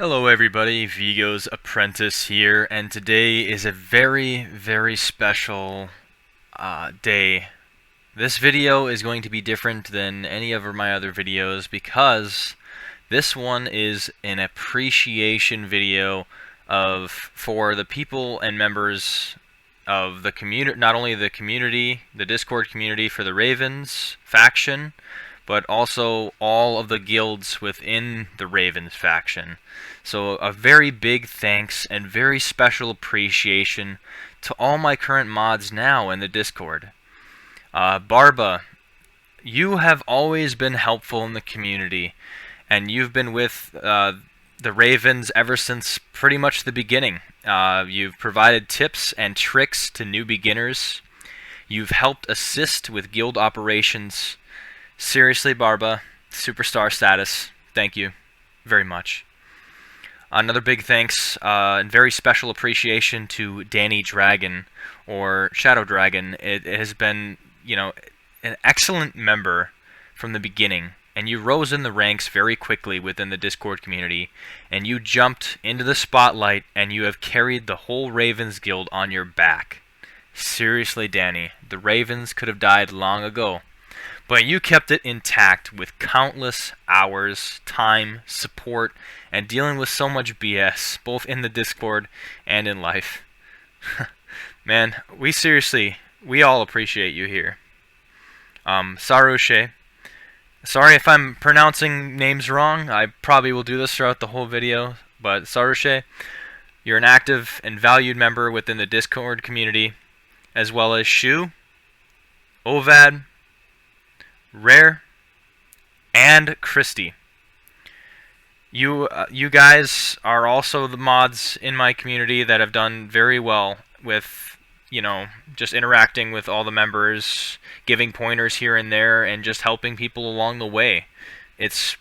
Hello everybody, Vigo's apprentice here, and today is a very special day. This video is going to be different than any of my other videos because this one is an appreciation video for the people and members of the community, not only the community, the Discord community for the Ravens faction, but also all of the guilds within the Ravens faction. So a very big thanks and very special appreciation to all my current mods now in the Discord. Barba, you have always been helpful in the community, and you've been with the Ravens ever since pretty much the beginning. You've provided tips and tricks to new beginners. You've helped assist with guild operations. Seriously, Barba, superstar status. Thank you very much. Another big thanks and very special appreciation to Danny Dragon, or Shadow Dragon. It has been, an excellent member from the beginning, and you rose in the ranks very quickly within the Discord community, and you jumped into the spotlight, and you have carried the whole Ravens Guild on your back. Seriously, Danny, the Ravens could have died long ago. But you kept it intact with countless hours, time, support, and dealing with so much BS, both in the Discord and in life. Man, we all appreciate you here. Sarushe, sorry if I'm pronouncing names wrong. I probably will do this throughout the whole video, but Sarushe, you're an active and valued member within the Discord community, as well as Shu, Ovad, Rare, and Christy. You guys are also the mods in my community that have done very well with, just interacting with all the members, giving pointers here and there, and just helping people along the way. It's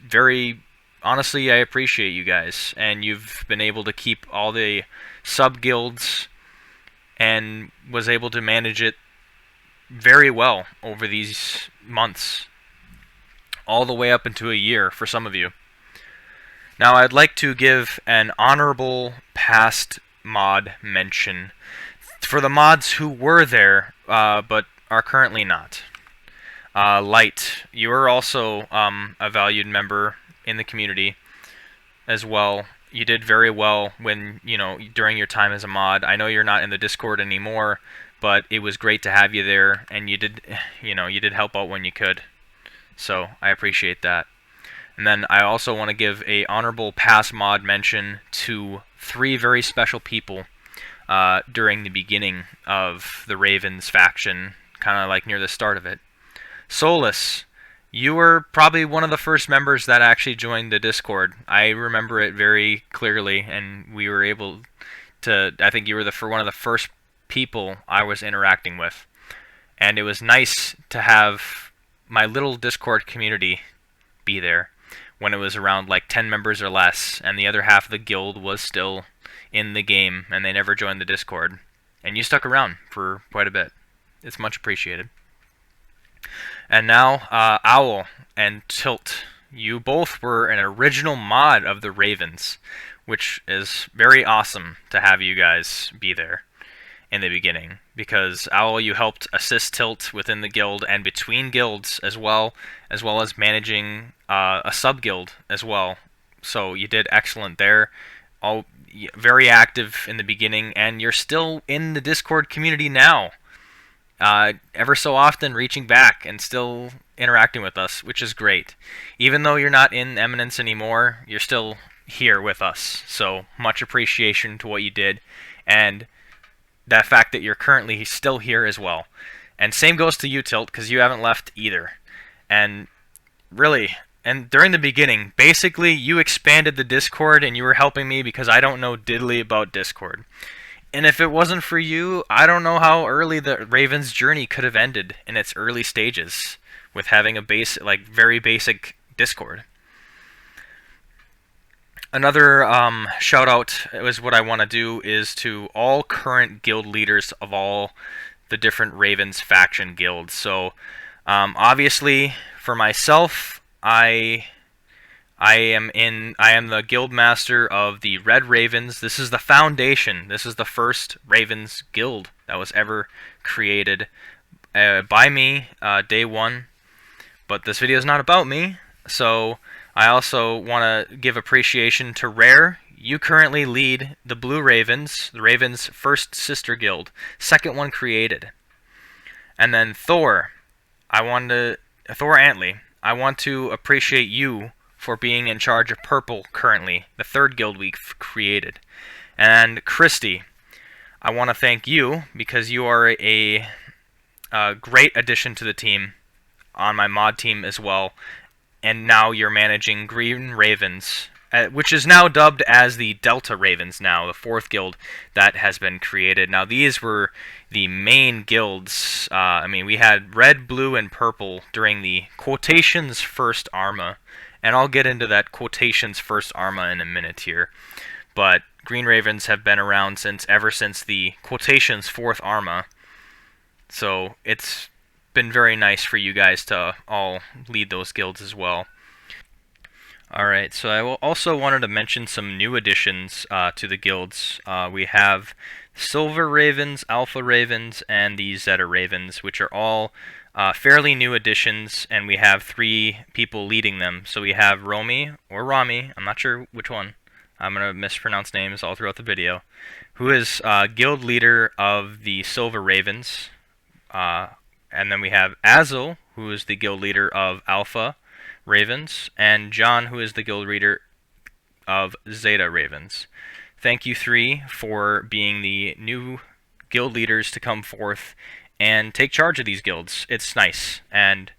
honestly, I appreciate you guys, and you've been able to keep all the sub-guilds and was able to manage it very well over these months, all the way up into a year for some of you. Now I'd like to give an honorable past mod mention for the mods who were there but are currently not. Light, you are also a valued member in the community as well. You did very well when, during your time as a mod. I know you're not in the Discord anymore, but it was great to have you there, and you did help out when you could. So I appreciate that. And then I also want to give a honorable past mod mention to 3 very special people during the beginning of the Ravens faction, kind of like near the start of it. Solus, you were probably one of the first members that actually joined the Discord. I remember it very clearly, and we were able to, I think you were one of the first people I was interacting with. And it was nice to have my little Discord community be there when it was around like 10 members or less, and the other half of the guild was still in the game, and they never joined the Discord. And you stuck around for quite a bit. It's much appreciated. And now, Owl and Tilt, you both were an original mod of the Ravens, which is very awesome to have you guys be there in the beginning, because Owl, you helped assist Tilt within the guild and between guilds as well as managing a sub-guild as well. So you did excellent there. All very active in the beginning, and you're still in the Discord community now. Ever so often reaching back and still interacting with us, which is great. Even though you're not in Eminence anymore, you're still here with us. So much appreciation to what you did, and that fact that you're currently still here as well. And same goes to you, Tilt, because you haven't left either. And really, and during the beginning, basically you expanded the Discord and you were helping me because I don't know diddly about Discord. And if it wasn't for you, I don't know how early the Ravens journey could have ended in its early stages with having a very basic Discord. Another shout out is what I want to do is to all current guild leaders of all the different Ravens faction guilds. So obviously for myself, I I am the guild master of the RedRavens. This is the foundation. This is the first Ravens guild that was ever created by me, day one. But this video is not about me, so I also want to give appreciation to Rare. You currently lead the Blue Ravens, the Ravens' first sister guild, second one created. And then Thor, Thor Antley, I want to appreciate you for being in charge of Purple currently, the third guild we've created. And Christy, I want to thank you because you are a great addition to the team, on my mod team as well, and now you're managing Green Ravens, which is now dubbed as the Delta Ravens now, the fourth guild that has been created. Now these were the main guilds. I mean, we had red, blue, and purple during the quotations first Arma, and I'll get into that quotations first Arma in a minute here. But Green Ravens have been around ever since the quotations fourth Arma, so it's been very nice for you guys to all lead those guilds as well. Alright, so I also wanted to mention some new additions to the guilds. We have Silver Ravens, Alpha Ravens, and the Zeta Ravens, which are all fairly new additions, and we have 3 people leading them. So we have Romy, or Rami, I'm not sure which one, I'm going to mispronounce names all throughout the video, who is guild leader of the Silver Ravens. And then we have Azel, who is the guild leader of Alpha Ravens, and John, who is the guild leader of Zeta Ravens. Thank you 3 for being the new guild leaders to come forth and take charge of these guilds. It's nice, and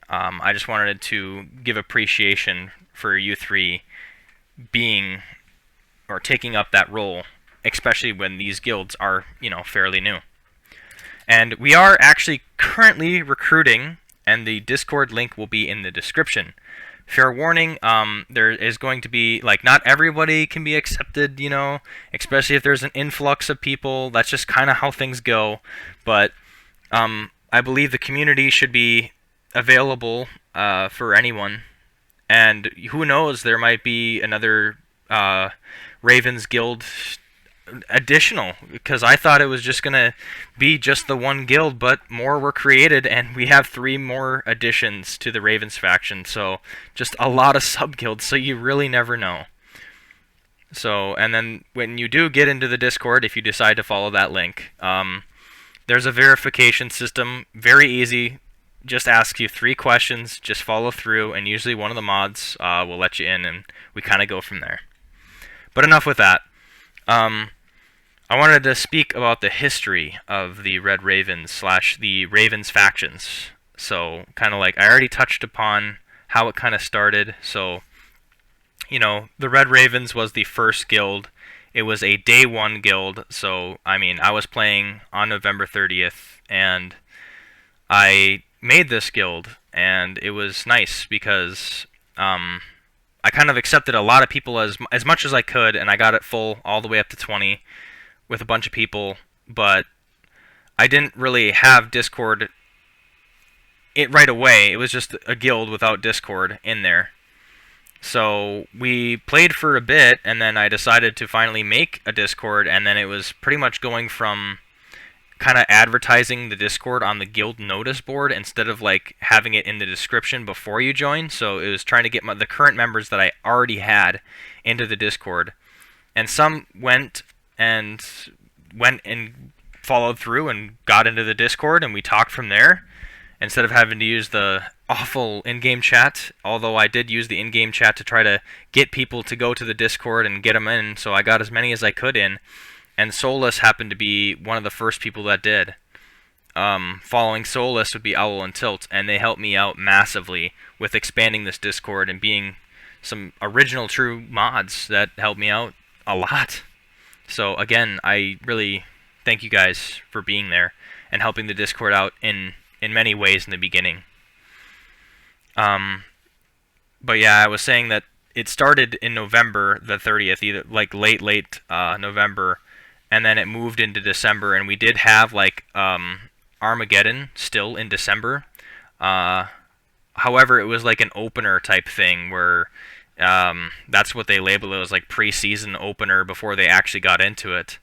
I just wanted to give appreciation for you 3 being or taking up that role, especially when these guilds are, fairly new. And we are actually currently recruiting, and the Discord link will be in the description. Fair warning, there is going to be, not everybody can be accepted, especially if there's an influx of people. That's just kind of how things go. But I believe the community should be available for anyone. And who knows, there might be another Ravens Guild additional, because I thought it was just gonna be just the one guild, but more were created, and we have 3 more additions to the Ravens faction, so just a lot of sub guilds, so you really never know. So, and then when you do get into the Discord, if you decide to follow that link, there's a verification system, very easy, just asks you 3 questions, just follow through, and usually one of the mods will let you in, and we kind of go from there. But enough with that. I wanted to speak about the history of the Red Ravens / the Ravens factions. So, kind of I already touched upon how it kind of started. So, the Red Ravens was the first guild. It was a day 1 guild. So, I mean, I was playing on November 30th, and I made this guild, and it was nice because I kind of accepted a lot of people as much as I could, and I got it full all the way up to 20 with a bunch of people, but I didn't really have Discord right away. It was just a guild without Discord in there. So we played for a bit, and then I decided to finally make a Discord, and then it was pretty much going from kind of advertising the Discord on the guild notice board instead of having it in the description before you join. So it was trying to get the current members that I already had into the Discord, and some went and followed through and got into the Discord, and we talked from there instead of having to use the awful in-game chat, although I did use the in-game chat to try to get people to go to the Discord and get them in, so I got as many as I could in. And Solus happened to be one of the first people that did. Following Solus would be Owl and Tilt, and they helped me out massively with expanding this Discord and being some original true mods that helped me out a lot. So again, I really thank you guys for being there and helping the Discord out in many ways in the beginning. But yeah, I was saying that it started in November the 30th, either late November, and then it moved into December, and we did have Armageddon still in December. However, it was like an opener type thing where that's what they labeled it as, like pre-season opener before they actually got into it.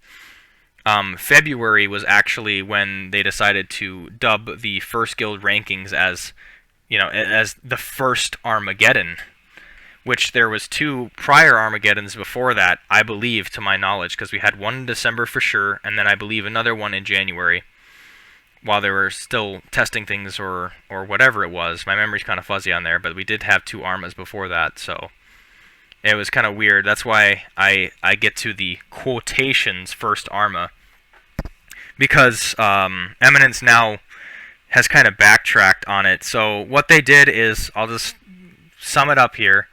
February was actually when they decided to dub the first guild rankings as, as the first Armageddon, which there was 2 prior Armageddons before that, I believe, to my knowledge, because we had one in December for sure, and then I believe another one in January, while they were still testing things or whatever it was. My memory's kind of fuzzy on there, but we did have 2 Armas before that, so it was kind of weird. That's why I get to the quotations first Arma, because Eminence now has kind of backtracked on it. So what they did is, I'll just sum it up here.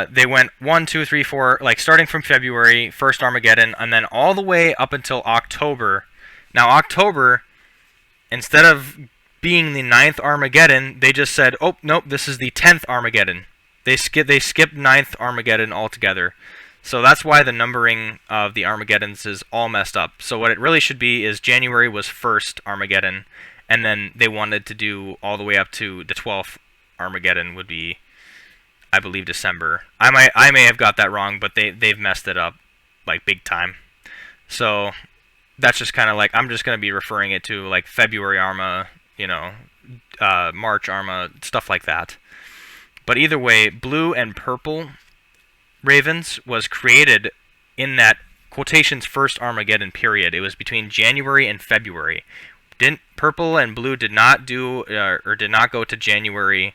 They went 1, 2, 3, 4, like starting from February, first Armageddon, and then all the way up until October. Now October, instead of being the 9th Armageddon, they just said, oh, nope, this is the 10th Armageddon. They skipped 9th Armageddon altogether. So that's why the numbering of the Armageddons is all messed up. So what it really should be is January was first Armageddon, and then they wanted to do all the way up to the 12th Armageddon would be, I believe, December. I may have got that wrong, but they've messed it up like big time. So that's just kind of like, I'm just going to be referring it to like February Arma, March Arma, stuff like that. But either way, blue and purple Ravens was created in that quotations first Armageddon period. It was between January and February. Purple and blue did not do or did not go to January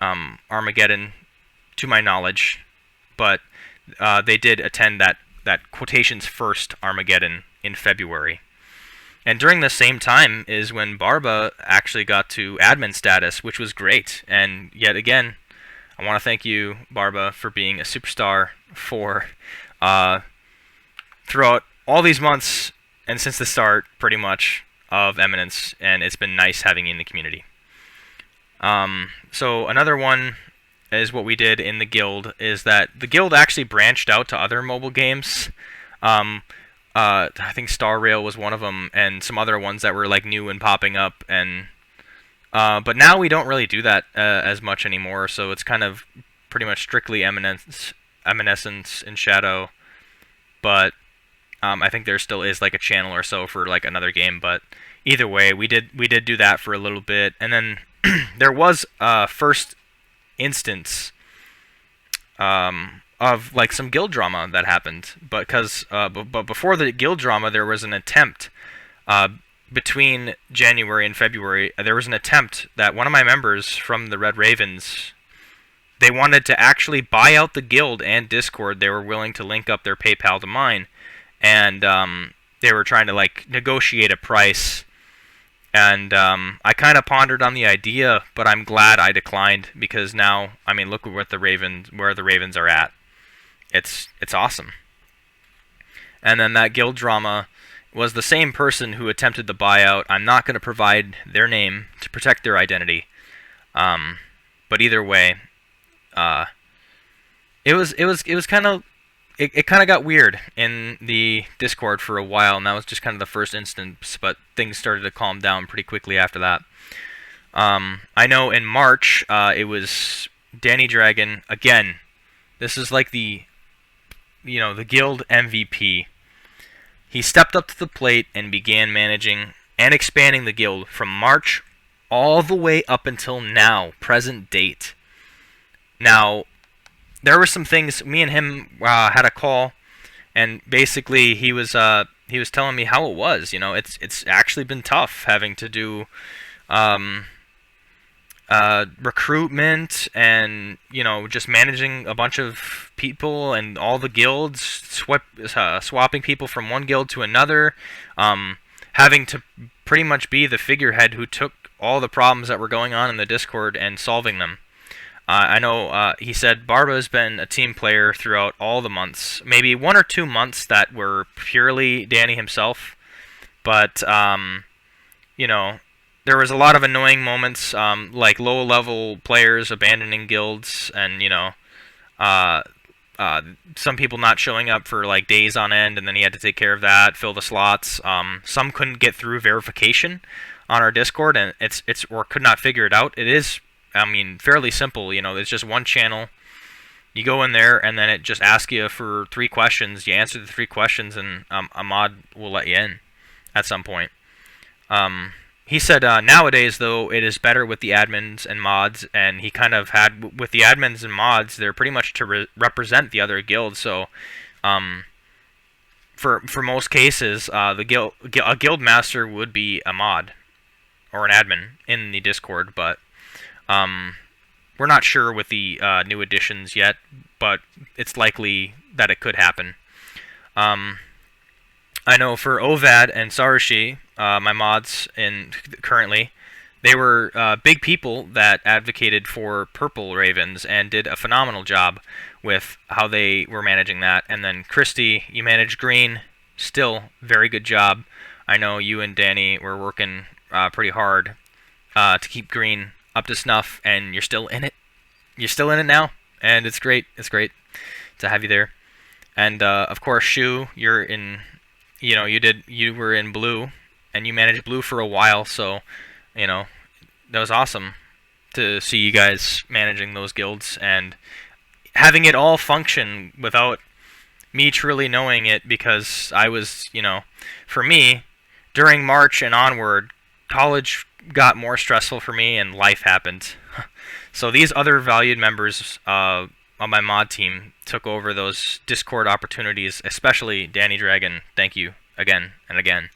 Armageddon, to my knowledge, but they did attend that quotations first Armageddon in February. And during the same time is when Barba actually got to admin status, which was great. And yet again, I want to thank you, Barba, for being a superstar for throughout all these months and since the start, pretty much, of Eminence, and it's been nice having you in the community. So another one is what we did in the guild, is that the guild actually branched out to other mobile games. I think Star Rail was one of them, and some other ones that were like new and popping up, and but now we don't really do that as much anymore, so it's kind of pretty much strictly Eminence and Shadow. But I think there still is like a channel or so for like another game. But either way, we did do that for a little bit, and then there was a first instance of like some guild drama that happened. But before the guild drama, there was an attempt. Between January and February, there was an attempt that one of my members from the RedRavens, they wanted to actually buy out the guild and Discord. They were willing to link up their PayPal to mine, and they were trying to like negotiate a price. And I kind of pondered on the idea, but I'm glad I declined, because now, I mean, look at where the Ravens are at. It's awesome. And then that guild drama was the same person who attempted the buyout. I'm not going to provide their name to protect their identity. But either way, it was kind of, it kind of got weird in the Discord for a while, and that was just kind of the first instance, but things started to calm down pretty quickly after that. I know in March, it was Danny Dragon. Again, this is like the guild MVP. He stepped up to the plate and began managing and expanding the guild from March all the way up until now, present date. Now, there were some things, me and him had a call, and basically he was telling me how it was. It's actually been tough having to do recruitment and just managing a bunch of people and all the guilds, swapping people from one guild to another, having to pretty much be the figurehead who took all the problems that were going on in the Discord and solving them. I know he said Barba has been a team player throughout all the months, maybe 1 or 2 months that were purely Danny himself, but there was a lot of annoying moments, like low-level players abandoning guilds, and some people not showing up for like days on end, and then he had to take care of that, fill the slots. Some couldn't get through verification on our Discord, and or could not figure it out. It is I mean, fairly simple. You know, it's just one channel. You go in there, and then it just asks you for 3 questions. You answer the 3 questions, and a mod will let you in at some point. He said nowadays, though, it is better with the admins and mods, and he kind of had, with the admins and mods, they're pretty much to represent the other guilds, so for most cases, a guild master would be a mod or an admin in the Discord, but we're not sure with the new additions yet, but it's likely that it could happen. I know for Ovad and Sarushi, my mods currently, they were big people that advocated for purple ravens and did a phenomenal job with how they were managing that. And then Christy, you managed green, still very good job. I know you and Danny were working pretty hard to keep green up to snuff, and you're still in it. You're still in it now, and it's great. It's great to have you there. And of course, Shu, you're in. You know, you were in blue, and you managed blue for a while. So, you know, that was awesome to see you guys managing those guilds and having it all function without me truly knowing it, because I was, you know, for me, during March and onward, college got more stressful for me and life happened. So these other valued members on my mod team took over those Discord opportunities, especially Danny Dragon. Thank you again and again.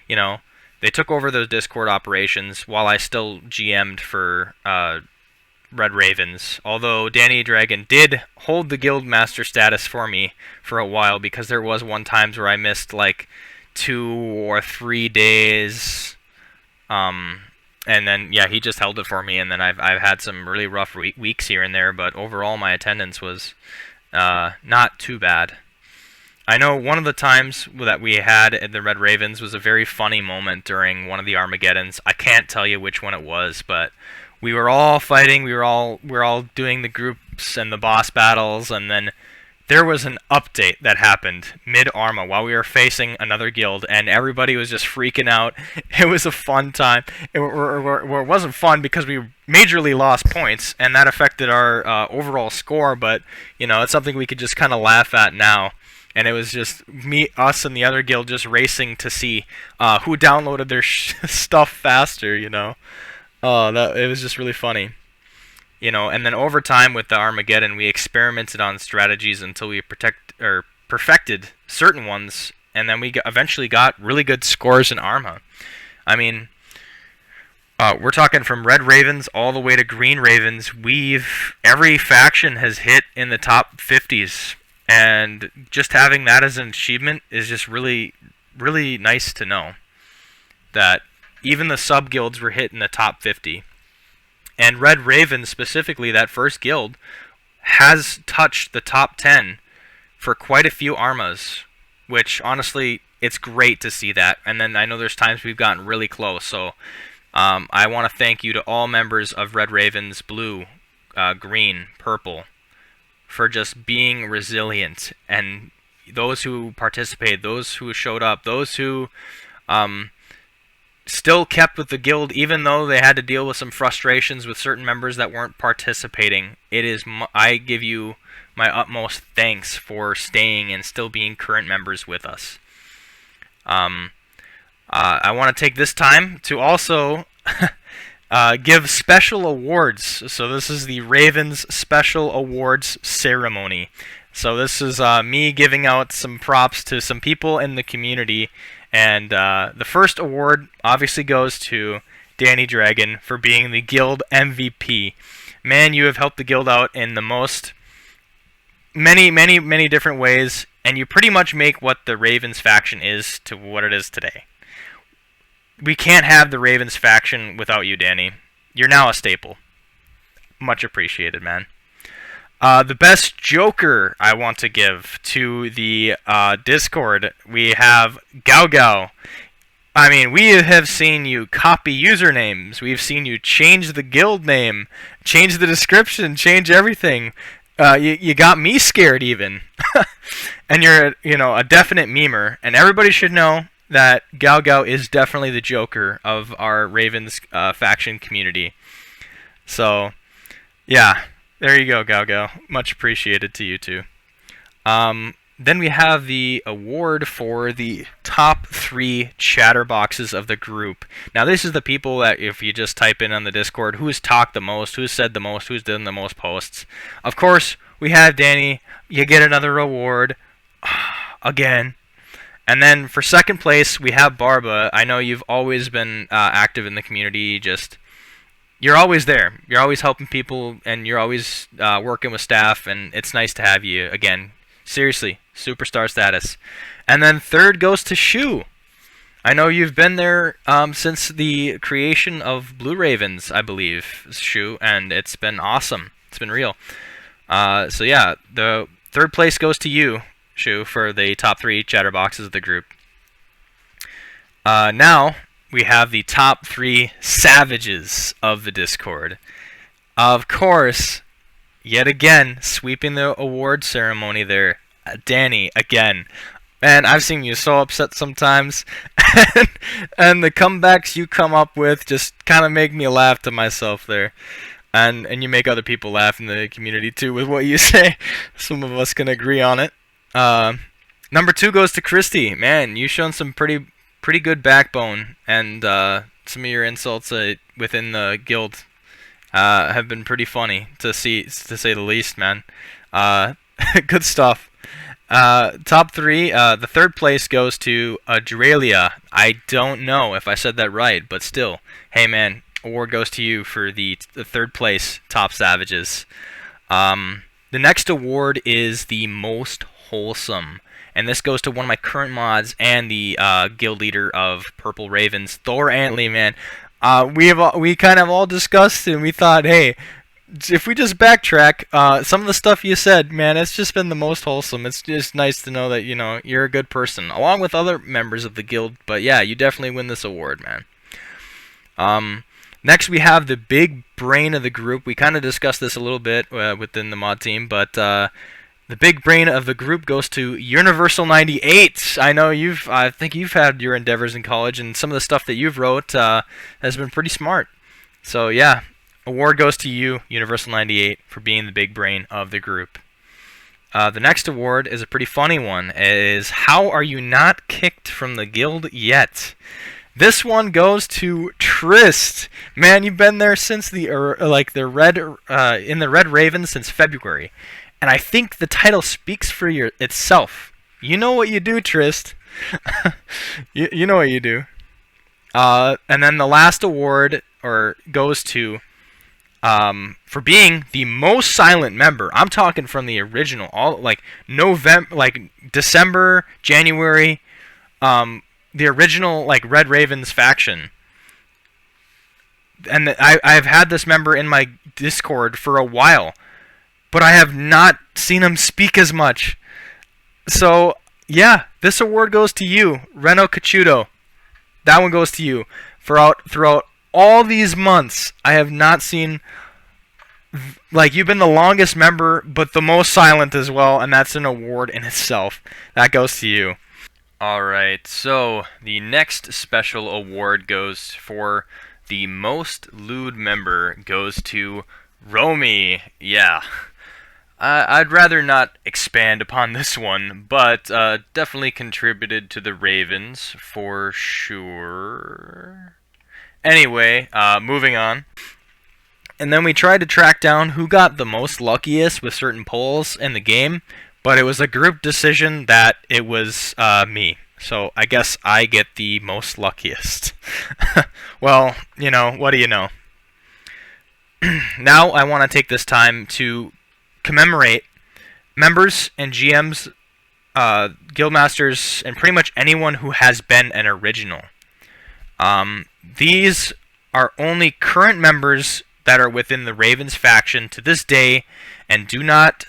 You know, they took over those Discord operations while I still GM'd for RedRavens. Although Danny Dragon did hold the guild master status for me for a while, because there was one times where I missed like 2 or 3 days. And then, yeah, he just held it for me, and then I've had some really rough weeks here and there, but overall my attendance was not too bad. I know one of the times that we had at the RedRavens was a very funny moment during one of the Armageddons. I can't tell you which one it was, but we were all fighting, we were all doing the groups and the boss battles, and then there was an update that happened mid-Arma while we were facing another guild, and everybody was just freaking out. It was a fun time. It wasn't fun because we majorly lost points, and that affected our overall score, but, you know, it's something we could just kind of laugh at now. And it was just us and the other guild just racing to see who downloaded their stuff faster, you know. It was just really funny. You know, and then over time with the Armageddon, we experimented on strategies until we perfected certain ones, and then we eventually got really good scores in Arma. I mean, we're talking from RedRavens all the way to GreenRavens. Every faction has hit in the top 50s, and just having that as an achievement is just really, really nice to know that even the sub guilds were hit in the top 50. And RedRavens, specifically, that first guild, has touched the top 10 for quite a few Armas, which, honestly, it's great to see that. And then I know there's times we've gotten really close, so I want to thank you to all members of RedRavens, Blue, Green, Purple, for just being resilient. And those who participated, those who showed up, those who still kept with the guild, even though they had to deal with some frustrations with certain members that weren't participating. I give you my utmost thanks for staying and still being current members with us. I want to take this time to also give special awards. So this is the Ravens Special Awards Ceremony. So this is me giving out some props to some people in the community. And the first award obviously goes to Danny Dragon for being the guild MVP. Man, you have helped the guild out in the many different ways, and you pretty much make what the Ravens faction is to what it is today. We can't have the Ravens faction without you, Danny. You're now a staple. Much appreciated, man. The best Joker I want to give to the Discord, we have Gao. I mean, we have seen you copy usernames. We've seen you change the guild name, change the description, change everything. You got me scared even. And you're, a definite memer. And everybody should know that Gao is definitely the Joker of our Ravens faction community. So Yeah, there you go, Gal. Much appreciated to you too. Then we have the award for the top 3 chatterboxes of the group. Now, this is the people that if you just type in on the Discord, who's talked the most, who's said the most, who's done the most posts. Of course, we have Danny. You get another award. Again. And then for second place, we have Barba. I know you've always been active in the community. You're always there. You're always helping people, and you're always working with staff, and it's nice to have you again. Seriously, superstar status. And then third goes to Shu. I know you've been there since the creation of RedRavens, I believe, Shu, and it's been awesome. It's been real. So yeah, the third place goes to you, Shu, for the top 3 chatterboxes of the group. Now we have the top 3 savages of the Discord. Of course, yet again, sweeping the award ceremony there, Danny, again. Man, I've seen you so upset sometimes, and the comebacks you come up with just kind of make me laugh to myself there. And you make other people laugh in the community too with what you say. Some of us can agree on it. Number 2 goes to Christy. Man, you've shown some pretty good backbone, and some of your insults within the guild have been pretty funny to say the least, man. Good stuff. Top 3. The third place goes to Adrelia. I don't know if I said that right, but still, hey man, award goes to you for the third place top savages. The next award is the most wholesome, and this goes to one of my current mods and the guild leader of Purple Ravens, Thor Antley, man. We kind of all discussed and we thought, hey, if we just backtrack, some of the stuff you said, man, it's just been the most wholesome. It's just nice to know that, you know, you're a good person, along with other members of the guild. But yeah, you definitely win this award, man. Next, we have the big brain of the group. We kind of discussed this a little bit within the mod team, but the big brain of the group goes to Universal 98. I know I think you've had your endeavors in college, and some of the stuff that you've wrote has been pretty smart. So yeah, award goes to you, Universal 98, for being the big brain of the group. The next award is a pretty funny one. It is how are you not kicked from the guild yet? This one goes to Trist. Man, you've been there since the RedRavens since February, and I think the title speaks for itself. You know what you do, Trist. you know what you do. And then the last award goes to for being the most silent member. I'm talking from the original, December, January. The original RedRavens faction, and I've had this member in my Discord for a while, but I have not seen him speak as much. So yeah, this award goes to you, Reno Cachuto. That one goes to you. Throughout all these months, I have not seen, you've been the longest member, but the most silent as well, and that's an award in itself. That goes to you. Alright, so the next special award goes for the most lewd member goes to Romy. Yeah. I'd rather not expand upon this one, but definitely contributed to the Ravens for sure. Anyway, moving on. And then we tried to track down who got the most luckiest with certain polls in the game. But it was a group decision that it was me. So I guess I get the most luckiest. Well, you know, what do you know? Now I want to take this time to commemorate members and GMs, guildmasters, and pretty much anyone who has been an original. These are only current members that are within the Ravens faction to this day and do not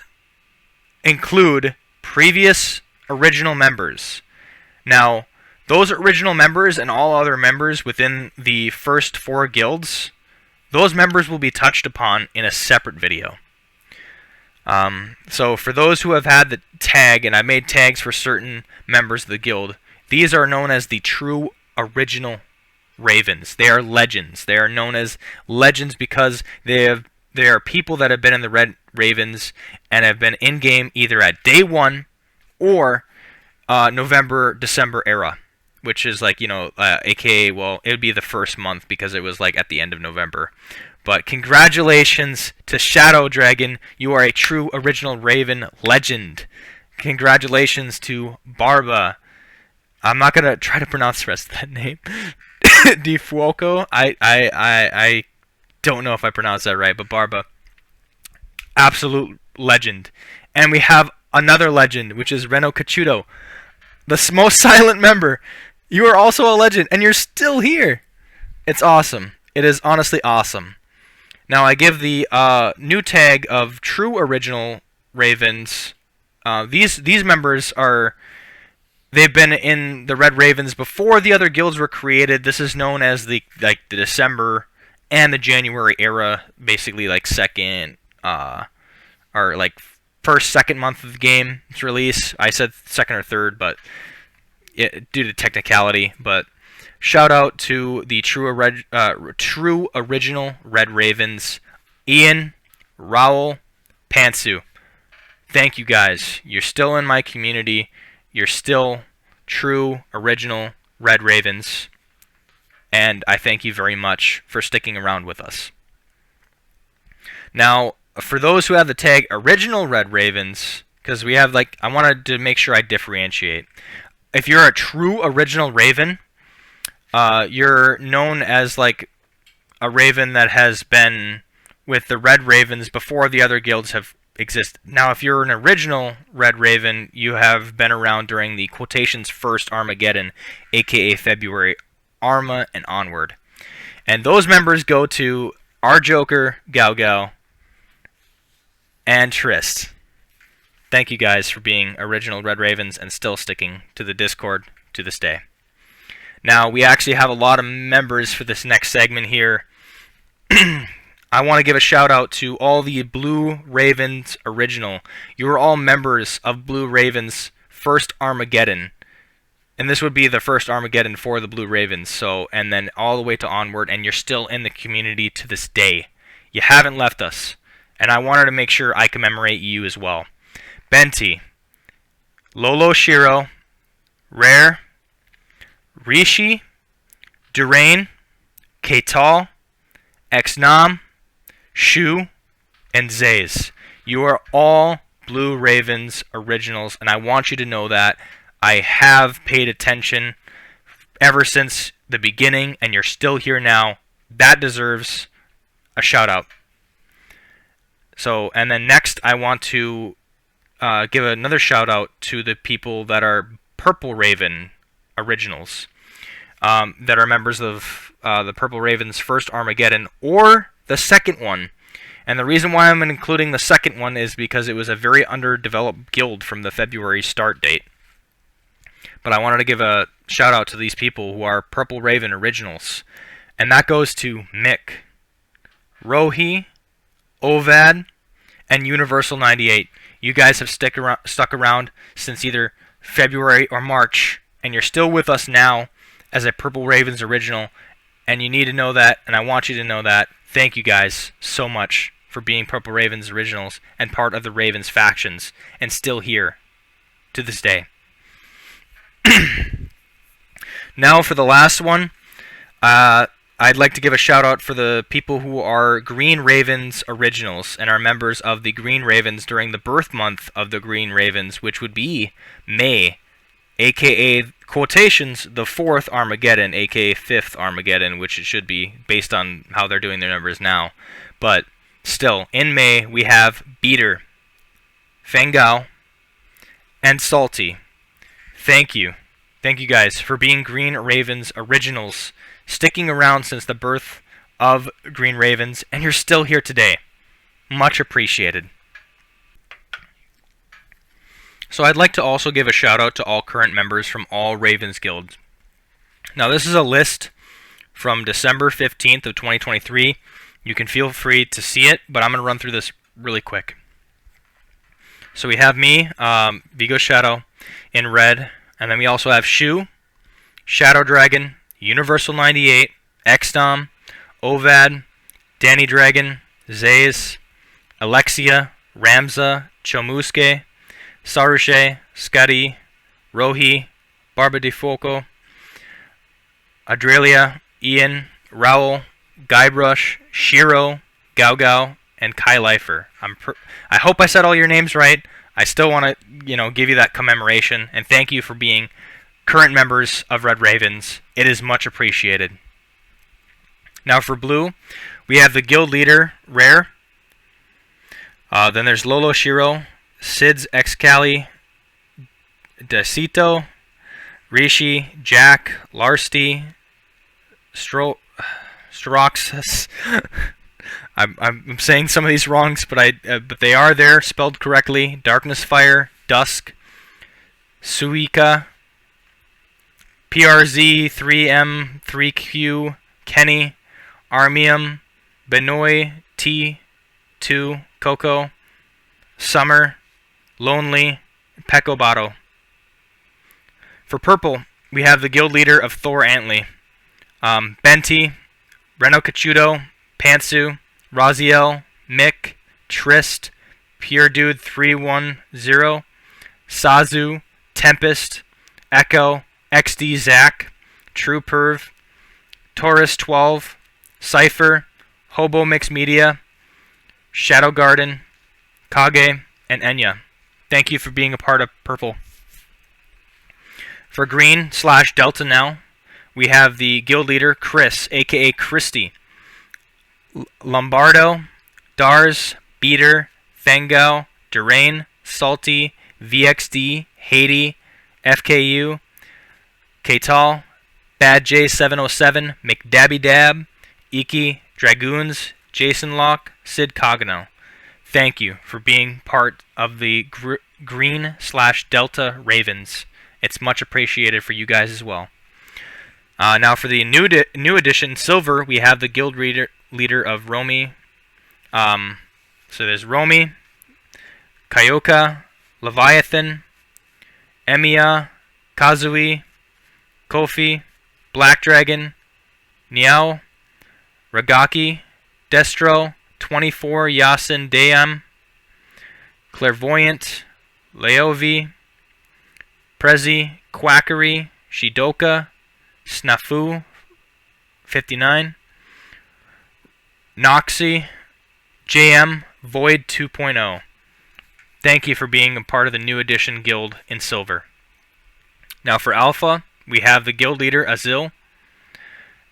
include previous original members. Now, those original members and all other members within the first 4 guilds, those members will be touched upon in a separate video. So for those who have had the tag, and I made tags for certain members of the guild, these are known as the true original Ravens. They are legends. They are known as legends because they have They are people that have been in the Red Ravens and have been in game either at day 1 or November, December era, which is like, aka, well, it would be the first month because it was like at the end of November. But congratulations to Shadow Dragon. You are a true original Raven legend. Congratulations to Barba. I'm not going to try to pronounce the rest of that name. Di Fuoco. I don't know if I pronounced that right, but Barba. Absolute legend. And we have another legend, which is Reno Cachuto, the most silent member. You are also a legend, and you're still here. It's awesome. It is honestly awesome. Now I give the new tag of True Original Ravens. These members they've been in the Red Ravens before the other guilds were created. This is known as the December and the January era, basically like second or like first, second month of the game's release. I said second or third, but due to technicality. But shout out to the true original Red Ravens, Ian, Raul, Pantsu. Thank you guys. You're still in my community. You're still true original Red Ravens. And I thank you very much for sticking around with us. Now, for those who have the tag Original Red Ravens, because we have I wanted to make sure I differentiate. If you're a true original Raven, you're known as like a Raven that has been with the Red Ravens before the other guilds have existed. Now, if you're an original Red Raven, you have been around during the quotations first Armageddon, aka February Arma and onward. And those members go to our Joker, Gao Gao, and Trist. Thank you guys for being original Red Ravens and still sticking to the Discord to this day. Now, we actually have a lot of members for this next segment here. I want to give a shout out to all the Blue Ravens original. You are all members of Blue Ravens first Armageddon. And this would be the first Armageddon for the Blue Ravens. So, and then all the way to onward, and you're still in the community to this day. You haven't left us. And I wanted to make sure I commemorate you as well. Benti, Lolo Shiro, Rare, Rishi, Durain, Keital, Xnam, Shu, and Zays. You are all Blue Ravens originals, and I want you to know that. I have paid attention ever since the beginning, and you're still here now. That deserves a shout out. So, and then next I want to give another shout out to the people that are Purple Raven originals, that are members of the Purple Ravens first Armageddon or the second one. And the reason why I'm including the second one is because it was a very underdeveloped guild from the February start date. But I wanted to give a shout out to these people who are Purple Raven originals. And that goes to Mick, Rohi, Ovad, and Universal 98. You guys have stuck around since either February or March, and you're still with us now as a Purple Ravens original. And you need to know that, and I want you to know that. Thank you guys so much for being Purple Ravens originals and part of the Ravens factions, and still here to this day. Now for the last one, I'd like to give a shout out for the people who are Green Ravens originals and are members of the Green Ravens during the birth month of the Green Ravens, which would be May, aka quotations the 4th Armageddon, aka 5th Armageddon, which it should be based on how they're doing their numbers now. But still, in May we have Beater, Fengao, and Salty. Thank you. Thank you guys for being Green Ravens originals, sticking around since the birth of Green Ravens, and you're still here today. Much appreciated. So I'd like to also give a shout out to all current members from all Ravens guilds. Now this is a list from December 15th of 2023. You can feel free to see it, but I'm going to run through this really quick. So we have me, Vigo Shadow, in red, and then we also have Shu, Shadow Dragon, Universal 98, Xdom, Ovad, Danny Dragon, Zays, Alexia, Ramza, Chomuske, Sarushe, Scuddy, Rohi, Barbadifoco, Adrelia, Ian, Raul, Guybrush, Shiro, Gao Gao, and Kai Leifer. I hope I said all your names right. I still want to, give you that commemoration and thank you for being current members of Red Ravens. It is much appreciated. Now for blue, we have the guild leader, Rare. Then there's Lolo Shiro, Sid's Excali, Decito, Rishi, Jack, Larsty, Stroxus. I'm saying some of these wrongs, but they are there, spelled correctly. Darkness Fire, Dusk, Suika, PRZ, 3M, 3Q, Kenny, Armium, Benoy, T2, Coco, Summer, Lonely, Pecobato. For purple, we have the guild leader of Thor Antley, Benti, Reno Cachudo, Pantsu, Raziel, Mick, Trist, Pure Dude 310, Sazu, Tempest, Echo, XD Zach, True Perv, Taurus 12, Cypher, Hobo Mix Media, Shadow Garden, Kage, and Enya. Thank you for being a part of purple. For green / Delta now, we have the guild leader Chris, aka Christy, Lombardo, Dars, Beater, Fengao, Durain, Salty, VXD, Haiti, FKU, Kaital, Bad J707, McDabby Dab, Iki, Dragoons, Jason Locke, Sid Cogano. Thank you for being part of the green / Delta Ravens. It's much appreciated for you guys as well. Now for the new edition silver, we have the guild leader of Romy. So there's Romy, Kaioka, Leviathan, Emiya, Kazui, Kofi, Black Dragon, Niao, Ragaki, Destro, 24, Yasin Dayam, Clairvoyant, Leovi, Prezi, Quackery, Shidoka, Snafu, 59, Noxy, JM, Void 2.0. Thank you for being a part of the new edition guild in silver. Now for alpha, we have the guild leader Azil.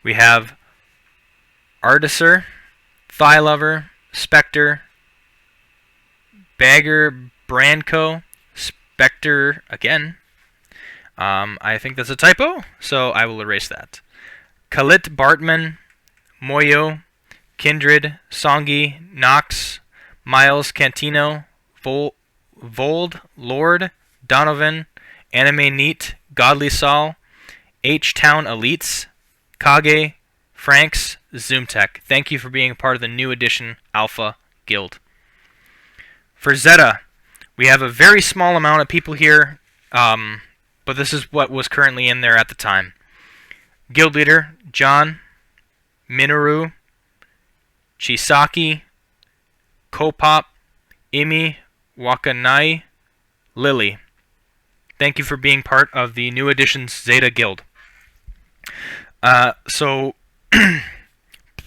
We have Artiser, Thigh Lover, Spectre, Bagger, Branco, Spectre again. I think that's a typo, so I will erase that. Khalit Bartman, Moyo, Kindred, Songi, Nox, Miles Cantino, Vold, Lord, Donovan, Anime Neat, Godly Sol, H-Town Elites, Kage, Franks, Zoomtech. Thank you for being a part of the new edition Alpha Guild. For Zeta, we have a very small amount of people here, but this is what was currently in there at the time. Guild leader, John, Minoru, Chisaki, Kopop, Imi, Wakanai, Lily. Thank you for being part of the new edition's Zeta Guild. So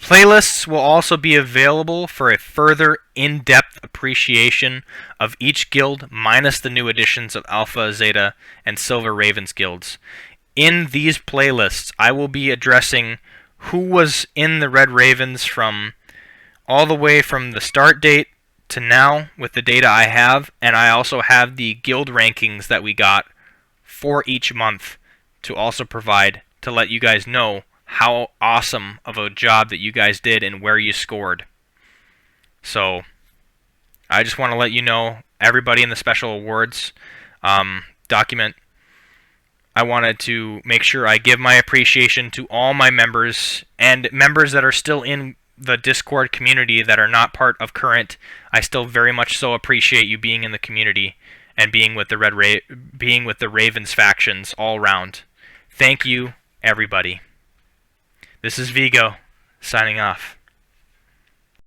playlists will also be available for a further in-depth appreciation of each guild minus the new editions of Alpha, Zeta, and Silver Ravens guilds. In these playlists, I will be addressing who was in the Red Ravens from all the way from the start date to now with the data I have, and I also have the guild rankings that we got for each month to also provide to let you guys know how awesome of a job that you guys did and where you scored. So I just want to let you know, everybody in the special awards document, I wanted to make sure I give my appreciation to all my members and members that are still in the Discord community that are not part of current. I still very much so appreciate you being in the community and being with the Ravens factions all around. Thank you, everybody. This is Vigo, signing off.